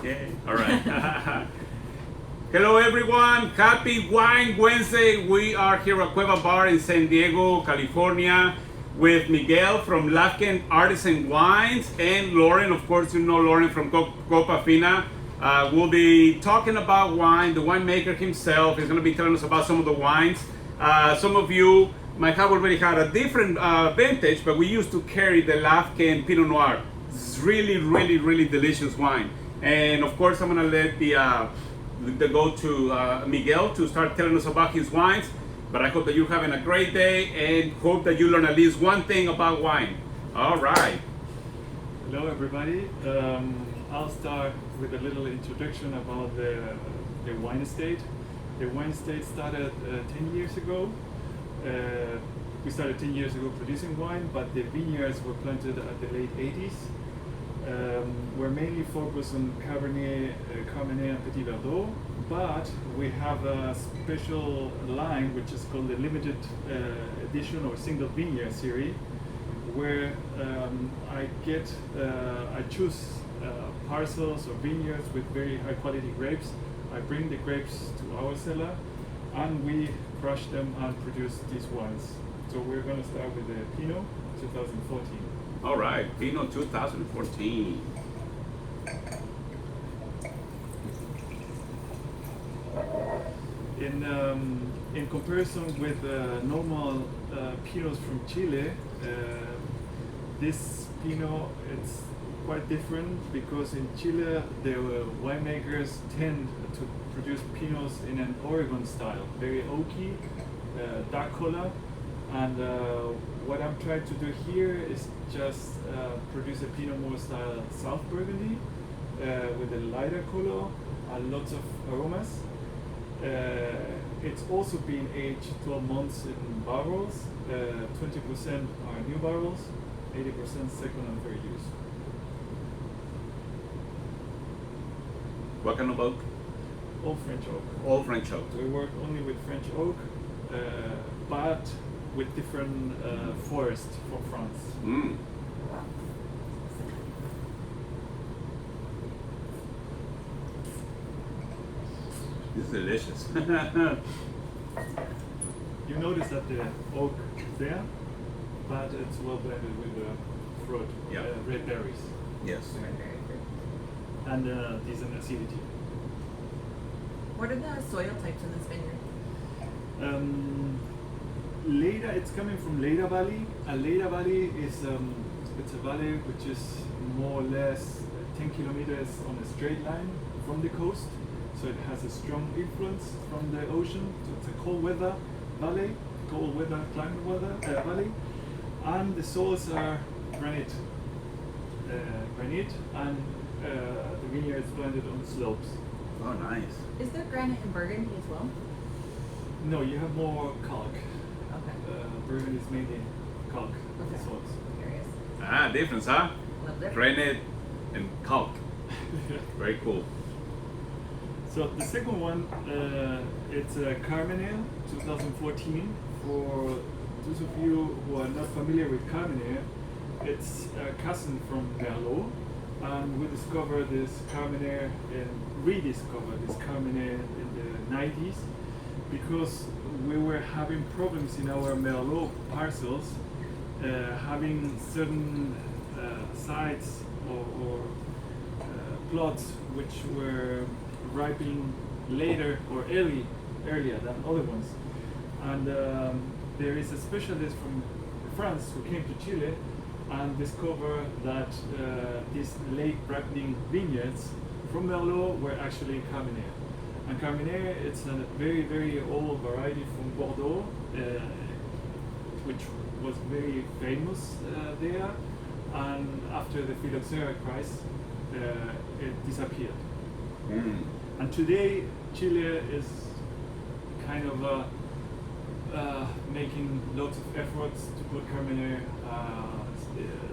Yay. All right. Hello, everyone. Happy Wine Wednesday. We are here at Cueva Bar in San Diego, California, with Miguel from Lafken Artisan Wines and Lauren. Of course, you know Lauren from Copa Fina. We'll be talking about wine. The winemaker himself is going to be telling us about some of the wines. Some of you might have already had a different vintage, but we used to carry the Lafken Pinot Noir. It's really, really, really delicious wine. And of course, I'm going to let the go to Miguel to start telling us about his wines. But I hope that you're having a great day and hope that you learn at least one thing about wine. All right. Hello, everybody. I'll start with a little introduction about the wine estate. The wine estate started 10 years ago. We started 10 years ago producing wine, but the vineyards were planted at the late 80s. We're mainly focused on Cabernet, Carmener, and Petit Verdot, but we have a special line which is called the limited edition or single vineyard series, where I choose parcels or vineyards with very high quality grapes. I bring the grapes to our cellar and we crush them and produce these wines. So we're going to start with the Pinot 2014. All right, Pinot 2014. In comparison with normal Pinots from Chile, this Pinot it's quite different because in Chile the winemakers tend to produce Pinots in an Oregon style, very oaky, dark color, and what I'm trying to do here is just produce a Pinot more style South Burgundy with a lighter color and lots of aromas. It's also been aged 12 months in barrels. 20% are new barrels, 80% second and third use. What kind of oak? All French oak. All French oak. We work only with French oak, but with different forests from France. Mm. This is delicious. You notice that the oak is there, but it's well blended with the fruit, Yeah. red berries, Yes. and decent acidity. What are the soil types in this vineyard? Leda, it's coming from Leda Valley. A Leda Valley is it's a valley which is more or less 10 kilometers on a straight line from the coast. So it has a strong influence from the ocean. So it's a cold weather valley, cold weather climate valley, and the soils are granite, and the vineyard is planted on the slopes. Oh, nice. Is there granite in Burgundy as well? No, you have more calc. Okay. Burgundy is mainly calc Okay. soils. Curious. Ah, difference, huh? Little different. Granite and calc. Very cool. So the second one, it's a Carmener 2014. For those of you who are not familiar with Carmener, it's a cousin from Merlot, and we discovered this Carmener and rediscovered this Carmener in the 90s because we were having problems in our Merlot parcels, having certain sites or plots which were ripening later or earlier than other ones. And there is a specialist from France who came to Chile and discovered that these late ripening vineyards from Merlot were actually Carmener. And Carmener, it's a very, very old variety from Bordeaux, which was very famous there. And after the phylloxera crisis, it disappeared. Mm. And today, Chile is kind of making lots of efforts to put Carmener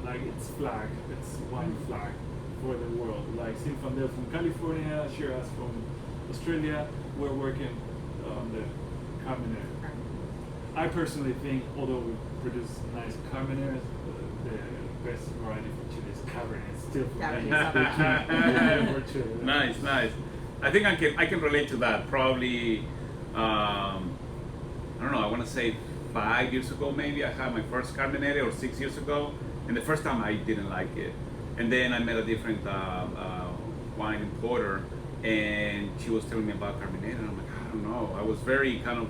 like its flag, its wine flag for the world. Like Zinfandel from California, Shiraz from Australia, we're working on the Carmener. I personally think, although we produce nice Carmeners, the best variety for Chile is Cabernet. Still for me, Cabernet. for actually. Nice, nice. I think I can relate to that. Probably, I don't know. I want to say 5 years ago, maybe I had my first Cabernet, or 6 years ago, and the first time I didn't like it, and then I met a different wine importer, and she was telling me about Cabernet, and I'm like, I don't know. I was very kind of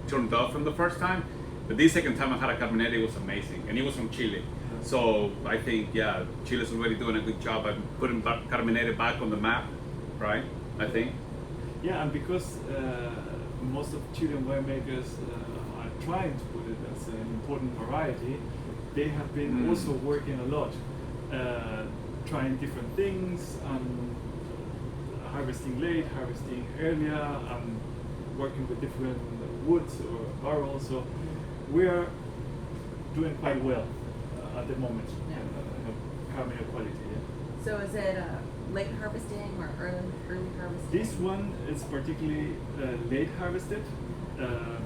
turned off from the first time, but this second time I had a Cabernet, it was amazing, and it was from Chile. So I think, yeah, Chile's already doing a good job at putting Cabernet back on the map, right? I think. Yeah, and because most of Chilean winemakers are trying to put it as an important variety, they have been also working a lot, trying different things, harvesting late, harvesting earlier, working with different woods or barrels. So we are doing quite well at the moment. Yeah. Cabernet quality. Yeah. So is it late harvesting or early harvesting? This one is particularly late harvested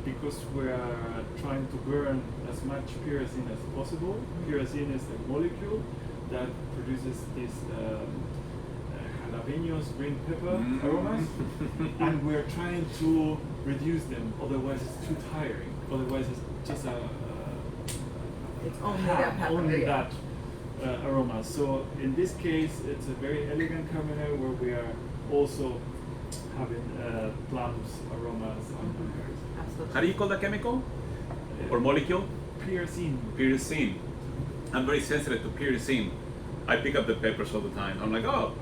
because we are trying to burn as much pyrazine as possible. Pyrazine is a molecule that produces these jalapenos, green pepper aromas, and we're trying to reduce them. Otherwise, it's too tiring. Otherwise, it's just It's only that aroma. So in this case, it's a very elegant Cabernet where we are also having plums, aromas, and berries. Absolutely. How do you call that chemical or molecule? Pyrazine. Pyrazine. I'm very sensitive to pyrazine. I pick up the peppers all the time. I'm like, oh,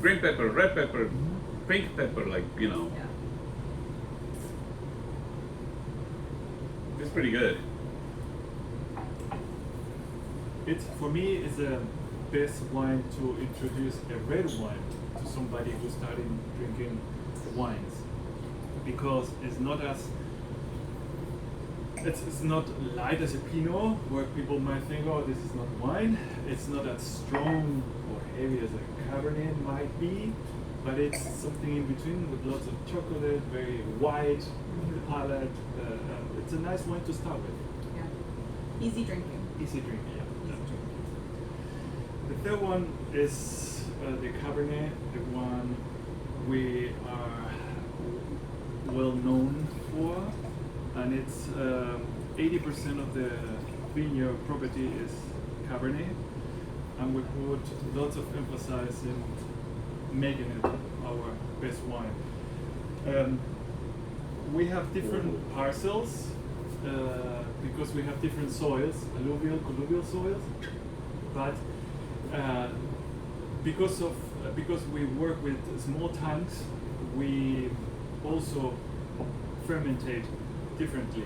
green pepper, red pepper, pink pepper, like, you know. Yeah. It's pretty good. It's, for me, it's the best wine to introduce a red wine to somebody who's starting drinking wines, because it's not as it's not light as a Pinot, where people might think, oh, this is not wine. It's not as strong or heavy as a Cabernet might be, but it's something in between with lots of chocolate, very white palate. It's a nice wine to start with. Yeah. Easy drinking. Easy drinking, yeah. Easy drinking. The third one is the Cabernet, the one we are well known for, and it's 80% of the vineyard property is Cabernet, and we put lots of emphasis in making it our best wine. We have different parcels because we have different soils, alluvial, colluvial soils, but because we work with small tanks, we also fermentate differently.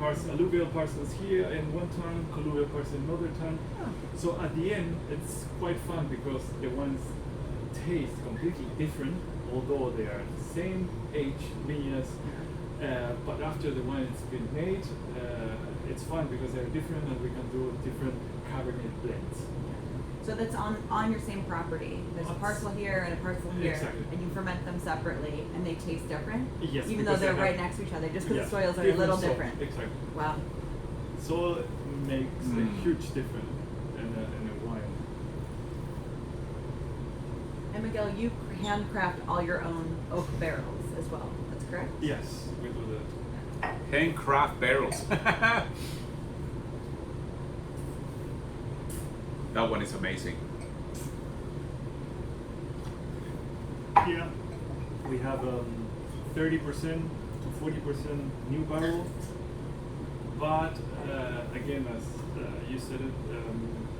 Alluvial parcels here in one tank, colluvial parcels in another tank. Oh. So at the end, it's quite fun because the wines taste completely different, although they are the same age vineyards. But after the wine has been made, it's fun because they're different and we can do different Cabernet blends. So that's on your same property. There's a parcel here and a parcel here, Exactly. and you ferment them separately, and they taste different. Yes, even though because they're they right have- next to each other, just because Yes, the soils are a little soil, different. Exactly. Wow. Soil makes a huge difference in a wine. And Miguel, you handcraft all your own oak barrels as well. That's correct. Yes, we do that. Handcraft barrels. That one is amazing. Here we have 30% to 40% new barrel, but again, as you said it,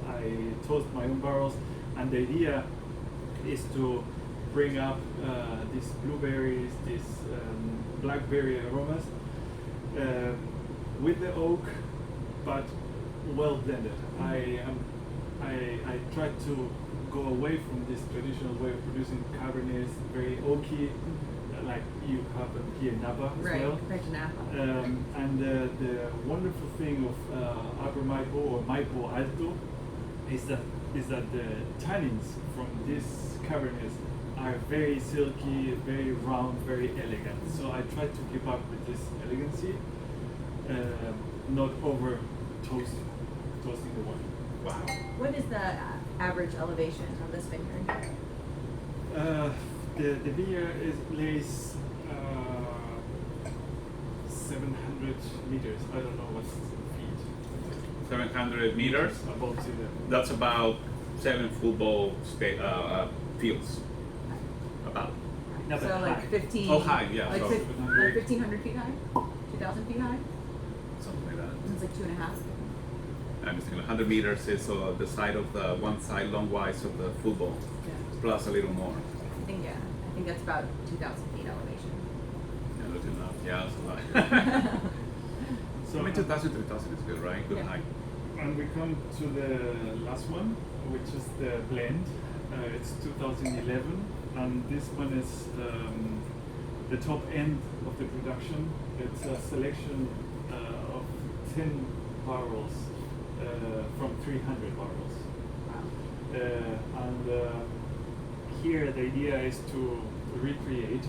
I toast my own barrels, and the idea is to bring up these blueberries, these blackberry aromas with the oak, but well blended. I try to go away from this traditional way of producing Cabernets, very oaky, like you have here in Napa as Right, well. compared to Napa. And the wonderful thing of Upper Maipo or Maipo Alto is that the tannins from these Cabernets are very silky, very round, very elegant. So I try to keep up with this elegancy, not over toasting the wine. Wow. What is the average elevation of this vineyard? The vineyard lays 700 meters. I don't know what's feet. 700 meters. Above sea level. That's about 7 football fields. About. Yeah, So but like high. 15. Oh, high, yeah, Like, sorry. like 1,500 feet high? 2,000 feet high? Something like that. It's like 2.5. I'm just thinking 100 meters is the side of the one side long-wise of the football, Yeah. plus a little more. I think, yeah. I think that's about 2,000 feet elevation. Yeah, that's enough. Yeah, that's a lot. So I mean, 2,000, 3,000 is good, right? Good Yeah. height. and we come to the last one, which is the blend. It's 2011, and this one is the top end of the production. It's a selection of 10 barrels from 300 barrels. Wow. Here the idea is to recreate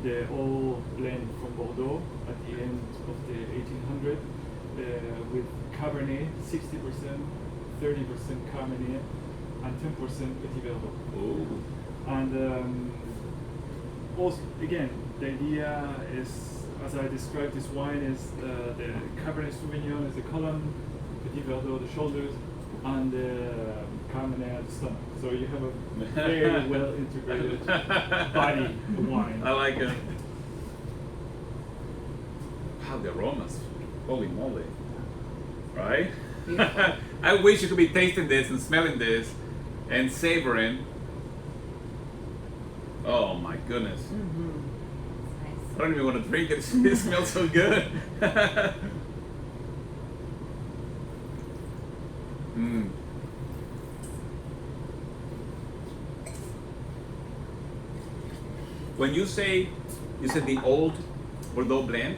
the old blend from Bordeaux at the end of the 1800 with Cabernet 60%, 30% Cabernet, and 10% Petit Verdot. Ooh. And also, again, the idea is, as I described this wine, is the Cabernet Sauvignon is the column, Petit Verdot the shoulders, and the Cabernet at the stomach. So you have a very well integrated body of wine. I like it. Wow, the aromas. Holy moly. Right? Beautiful. I wish you could be tasting this and smelling this and savoring. Oh my goodness. Mm-hmm. I Nice. don't even want to drink it. It smells so good. Mm. When you said the old Bordeaux blend,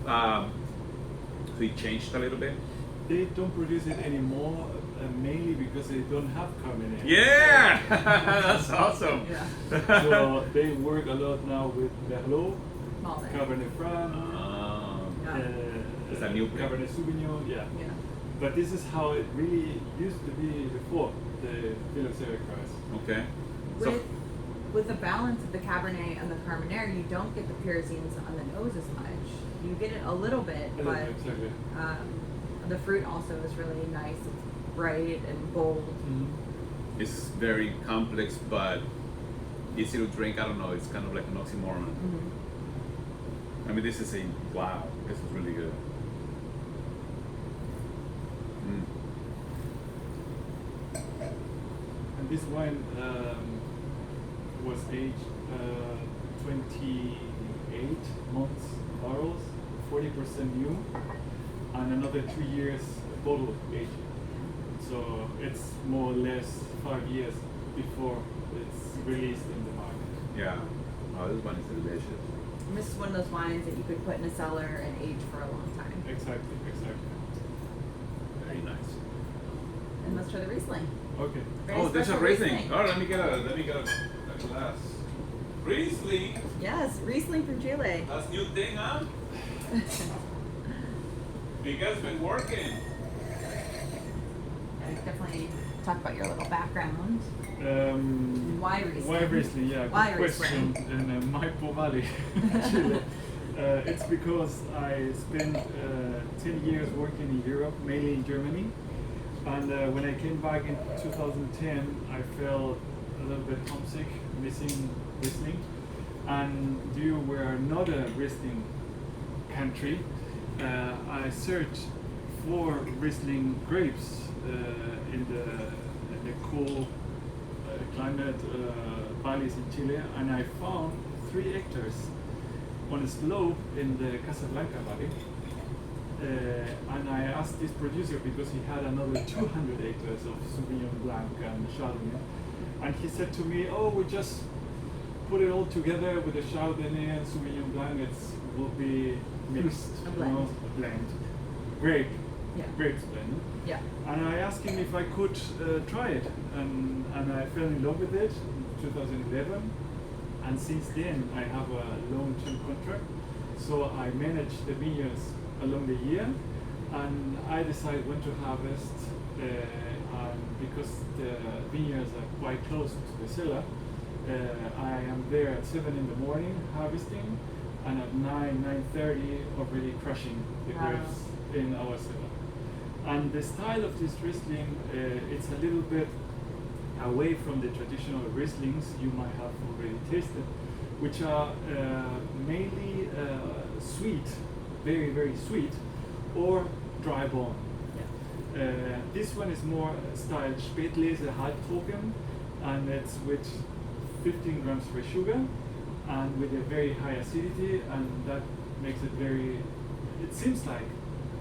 so it changed a little bit? They don't produce it anymore, mainly because they don't have Cabernet. Yeah! That's awesome. Yeah. So they work a lot now with Merlot, Malbec. Cabernet Franc, Yeah. It's a new blend. Cabernet Sauvignon, yeah. Yeah. But this is how it really used to be before the phylloxera crisis. Okay. So, With the balance of the Cabernet and the Carmenere, you don't get the pyrazines on the nose as much. You get it a little bit, but Exactly. the fruit also is really nice. It's bright and bold. Mm-hmm. it's very complex, but easy to drink. I don't know. It's kind of like an oxymoron. Mm-hmm. I mean, this is wow. This is really good. Mm. And this wine was aged 28 months barrels, 40% new, and another 2 years bottle aging. So it's more or less 5 years before it's released in the market. Yeah. Oh, this one is delicious. And this is one of those wines that you could put in a cellar and age for a long time. Exactly. Very nice. And let's try the Riesling. Okay. Very Oh, there's a special Riesling. Oh, let me get a glass. Riesling. Yes, Riesling from Chile. That's new thing, huh? Miguel's been working. Yeah, definitely talk about your little background. Why Riesling? Why Riesling? Yeah, Why good question. In Maipo Valley, Chile. It's because I spent 10 years working in Europe, mainly in Germany. And when I came back in 2010, I felt a little bit homesick, missing Riesling. And due we're not a Riesling country, I searched for Riesling grapes in the cool climate valleys in Chile, and I found 3 hectares on a slope in the Casablanca Valley. And I asked this producer because he had another 200 acres of Sauvignon Blanc and Chardonnay, and he said to me, "Oh, we just put it all together with the Chardonnay and Sauvignon Blanc. It will be mixed, A blend. a blend, grape, Yeah. grapes blend." Yeah. And I asked him if I could try it, and I fell in love with it in 2011. And since then, I have a long-term contract. So I manage the vineyards along the year, and I decide when to harvest. And because the vineyards are quite close to the cellar, I am there at 7 in the morning harvesting, and at 9:30 already crushing the Wow. grapes in our cellar. And the style of this Riesling, it's a little bit away from the traditional Rieslings you might have already tasted, which are mainly sweet, very, very sweet, or dry bone. This one is more style Spätlese Halbtrocken, and it's with 15 grams per sugar and with a very high acidity, and that makes it very, it seems like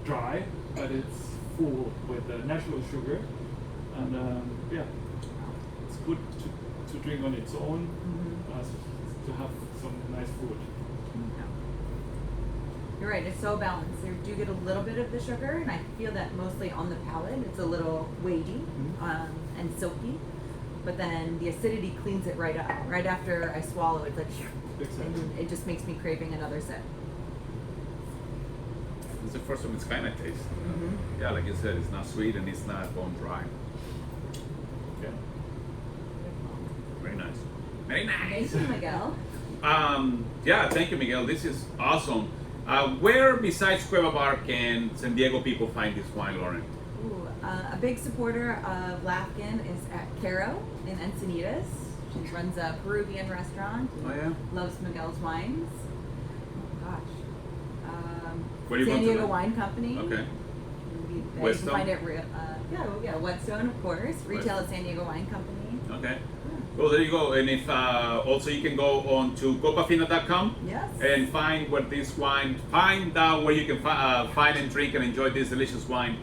dry, but it's full with natural sugar, and yeah, it's good to drink on its own, as to have some nice food. You're right, it's so balanced. You do get a little bit of the sugar, and I feel that mostly on the palate. It's a little weighty and silky, but then the acidity cleans it right up. Right after I swallow it, like, Exactly. and it just makes me craving another sip. It's the first of its kind, I taste. Yeah, like you said, it's not sweet and it's not bone dry. Yeah. Very nice. Very Thank nice. you, Miguel. Yeah, thank you, Miguel. This is awesome. Where besides Cueva Bar can San Diego people find this wine, Lauren? Ooh, a big supporter of Lafken is at Caro in Encinitas. She runs a Peruvian restaurant. Oh, yeah? Loves Miguel's wines. Oh gosh. Where do you San go to Diego that? Wine Company. Okay. You can Whetstone? find it. Whetstone, of course. Retail at San Diego Wine Company. Okay. Well, there you go. And if also you can go on to copafina.com Yes. and find where this wine, find out where you can find and drink and enjoy this delicious wine.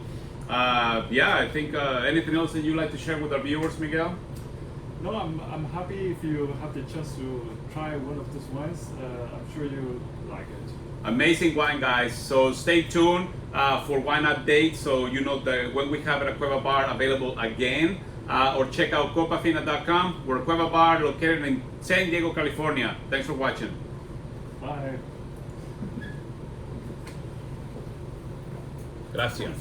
Yeah, I think anything else that you'd like to share with our viewers, Miguel? No, I'm happy if you have the chance to try one of these wines. I'm sure you like it. Amazing wine, guys. So stay tuned for wine updates, so you know that when we have it at Cueva Bar available again. Or check out copafina.com. We're Cueva Bar, located in San Diego, California. Thanks for watching. Bye. Gracias.